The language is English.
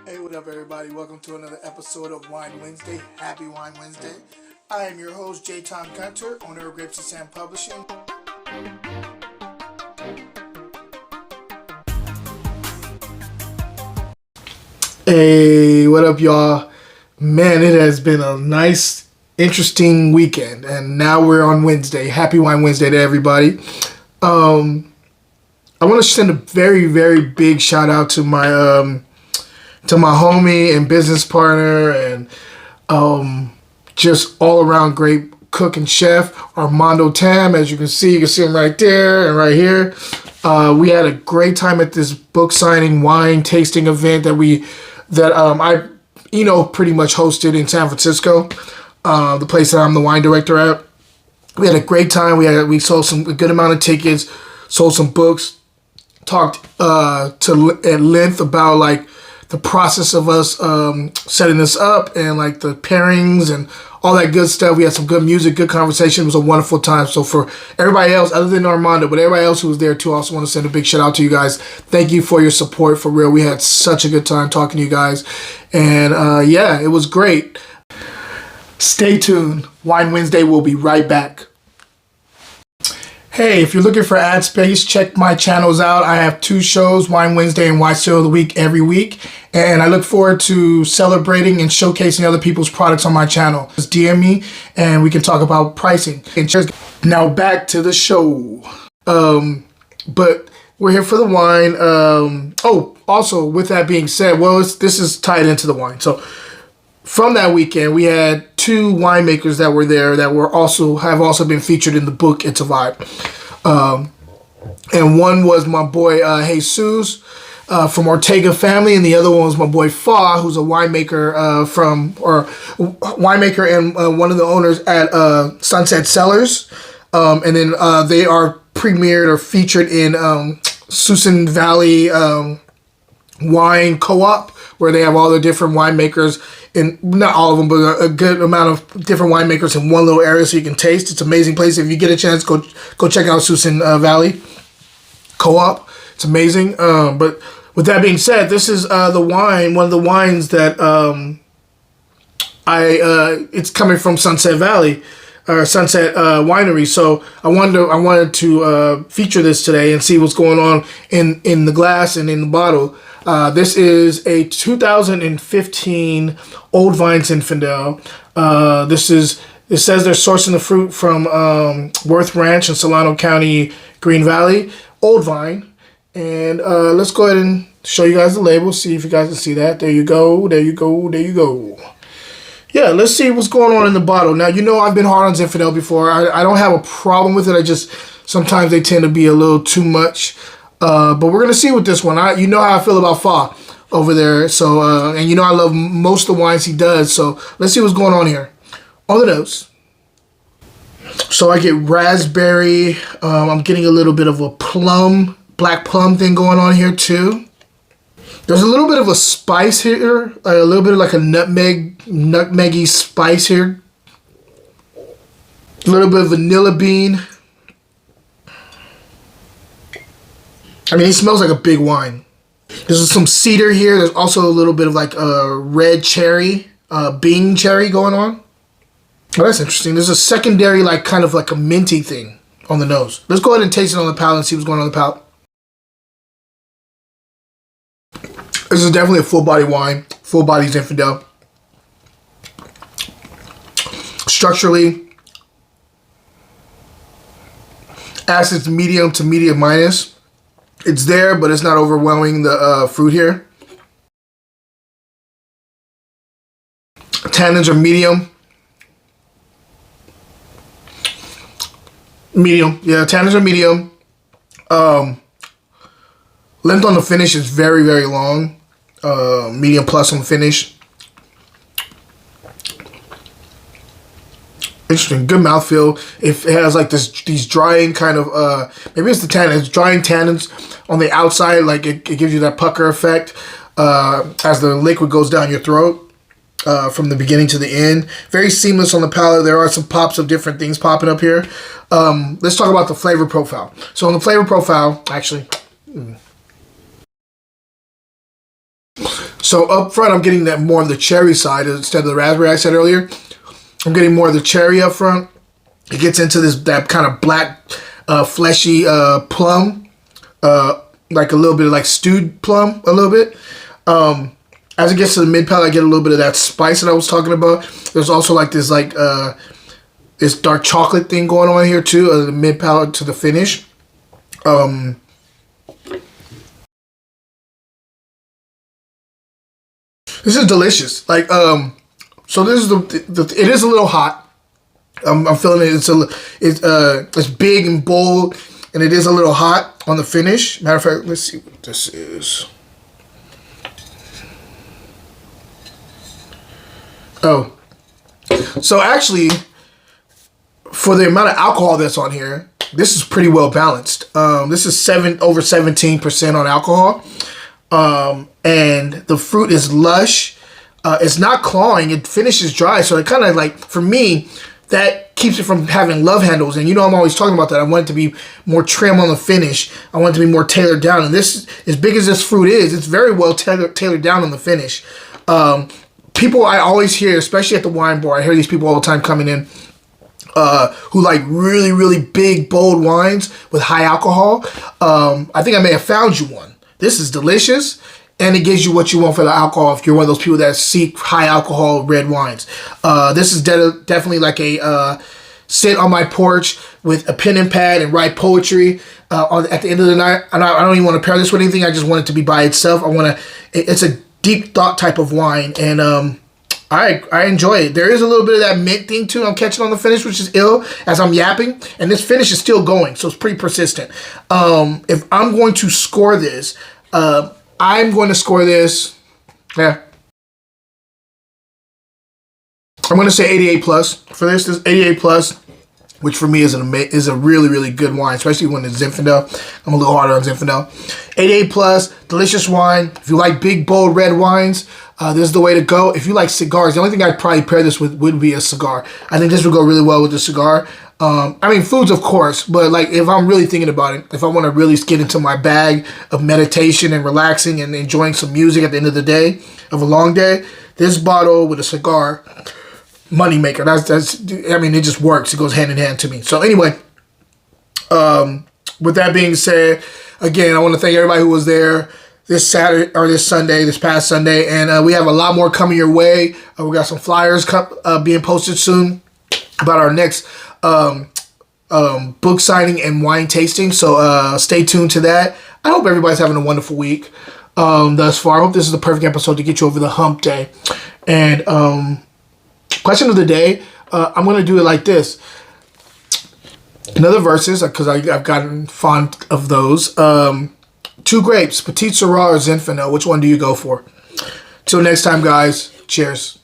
Hey, what up, everybody? Welcome to another episode of Wine Wednesday. Happy Wine Wednesday. I am your host, J. Tom Gunter, owner of Grapes and Sand Publishing. Hey, what up, y'all? Man, it has been a nice, interesting weekend, and now we're on Wednesday. Happy Wine Wednesday to everybody. I want to send a very, very big shout out to my homie and business partner and just all around great cook and chef, Armando Tam. As you can see him right there and right here. We had a great time at this book signing wine tasting event that I pretty much hosted in San Francisco, the place that I'm the wine director at. We had a great time. We sold a good amount of tickets, sold some books, talked at length about like the process of us setting this up and like the pairings and all that good stuff. We had some good music, good conversation. It was a wonderful time. So for everybody else, other than Armando, but everybody else who was there too, I also want to send a big shout out to you guys. Thank you for your support, for real. We had such a good time talking to you guys. And yeah, it was great. Stay tuned. Wine Wednesday will be right back. Hey, if you're looking for ad space, check my channels out. I have two shows, Wine Wednesday and Wine Sale of the Week, every week. And I look forward to celebrating and showcasing other people's products on my channel. Just DM me and we can talk about pricing. Now back to the show. But we're here for the wine. Also, with that being said, this is tied into the wine. So from that weekend, we had two winemakers that were there that have also been featured in the book It's a Vibe. And one was my boy Jesus from Ortega family, and the other one was my boy Fa, who's a winemaker and one of the owners at Sunset Cellars. And then they are premiered or featured in Susan Valley Wine Co-op, where they have all the different winemakers, and not all of them, but a good amount of different winemakers in one little area so you can taste. It's an amazing place. If you get a chance, go check out Susan Valley Co-op. It's amazing. But with that being said, this is one of the wines that it's coming from Sunset Valley, or Sunset Winery. So I wanted to feature this today and see what's going on in the glass and in the bottle. This is a 2015 Old Vine Zinfandel. It says they're sourcing the fruit from Worth Ranch in Solano County, Green Valley. Old Vine. And let's go ahead and show you guys the label. See if you guys can see that. There you go. There you go. There you go. Yeah, let's see what's going on in the bottle. Now, I've been hard on Zinfandel before. I don't have a problem with it. Sometimes they tend to be a little too much. But we're going to see with this one. You know how I feel about Fa over there. So, and I love most of the wines he does. So let's see what's going on here. On the nose. So I get raspberry. I'm getting a little bit of a black plum thing going on here too. There's a little bit of a spice here. A little bit of like a nutmeggy spice here. A little bit of vanilla bean. I mean, it smells like a big wine. There's some cedar here. There's also a little bit of like a red cherry, Bing cherry going on. Oh, that's interesting. There's a secondary, like kind of like a minty thing on the nose. Let's go ahead and taste it on the palate and see what's going on the palate. This is definitely a full body wine, full body Zinfandel. Structurally, acid's medium to medium minus. It's there, but it's not overwhelming the fruit here. Tannins are medium. Medium, yeah, tannins are medium. Length on the finish is very, very long. Medium plus on finish. Interesting, good mouthfeel. It has like these drying kind of, maybe it's the tannin. It's drying tannins on the outside, like it gives you that pucker effect as the liquid goes down your throat from the beginning to the end. Very seamless on the palate. There are some pops of different things popping up here. Let's talk about the flavor profile. So on the flavor profile, actually, So up front, I'm getting that more of the cherry side instead of the raspberry I said earlier. I'm getting more of the cherry up front. It gets into that kind of black, fleshy plum, like a little bit of like stewed plum, a little bit. As it gets to the mid palate, I get a little bit of that spice that I was talking about. There's also like this this dark chocolate thing going on here too, the mid palate to the finish. This is delicious. Like, so this is it is a little hot. I'm feeling it. It's big and bold, and it is a little hot on the finish. Matter of fact, let's see what this is. Oh, so actually, for the amount of alcohol that's on here, this is pretty well balanced. This is over 17% on alcohol, and the fruit is lush. It's not clawing. It finishes dry, so it kind of like, for me, that keeps it from having love handles. And you know I'm always talking about that. I want it to be more trim on the finish. I want it to be more tailored down. And this, as big as this fruit is, it's very well tailored down on the finish. People I always hear, especially at the wine bar, I hear these people all the time coming in who like really, really big, bold wines with high alcohol. I think I may have found you one. This is delicious, and it gives you what you want for the alcohol if you're one of those people that seek high alcohol red wines. This is definitely like a sit on my porch with a pen and pad and write poetry at the end of the night. And I don't even want to pair this with anything. I just want it to be by itself. It's a deep thought type of wine, and I enjoy it. There is a little bit of that mint thing too I'm catching on the finish, which is ill as I'm yapping, and this finish is still going, so it's pretty persistent. If I'm going to score this, I'm going to score this, yeah, I'm going to say 88 plus for this. This 88 plus, which for me is a really, really good wine, especially when it's Zinfandel. I'm a little harder on Zinfandel. 88 plus, delicious wine. If you like big, bold red wines, this is the way to go. If you like cigars, the only thing I'd probably pair this with would be a cigar. I think this would go really well with a cigar. I mean, foods, of course, but like if I'm really thinking about it, if I want to really get into my bag of meditation and relaxing and enjoying some music at the end of the day, of a long day, this bottle with a cigar, moneymaker. I mean, it just works. It goes hand in hand to me. So anyway, with that being said, again, I want to thank everybody who was there this past Sunday, and we have a lot more coming your way. We got some flyers being posted soon about our next book signing and wine tasting. So stay tuned to that. I hope everybody's having a wonderful week thus far. I hope this is the perfect episode to get you over the hump day. And question of the day, I'm going to do it like this. Another verses, because I've gotten fond of those. 2 grapes, Petit Syrah or Zinfandel. Which one do you go for? Till next time, guys. Cheers.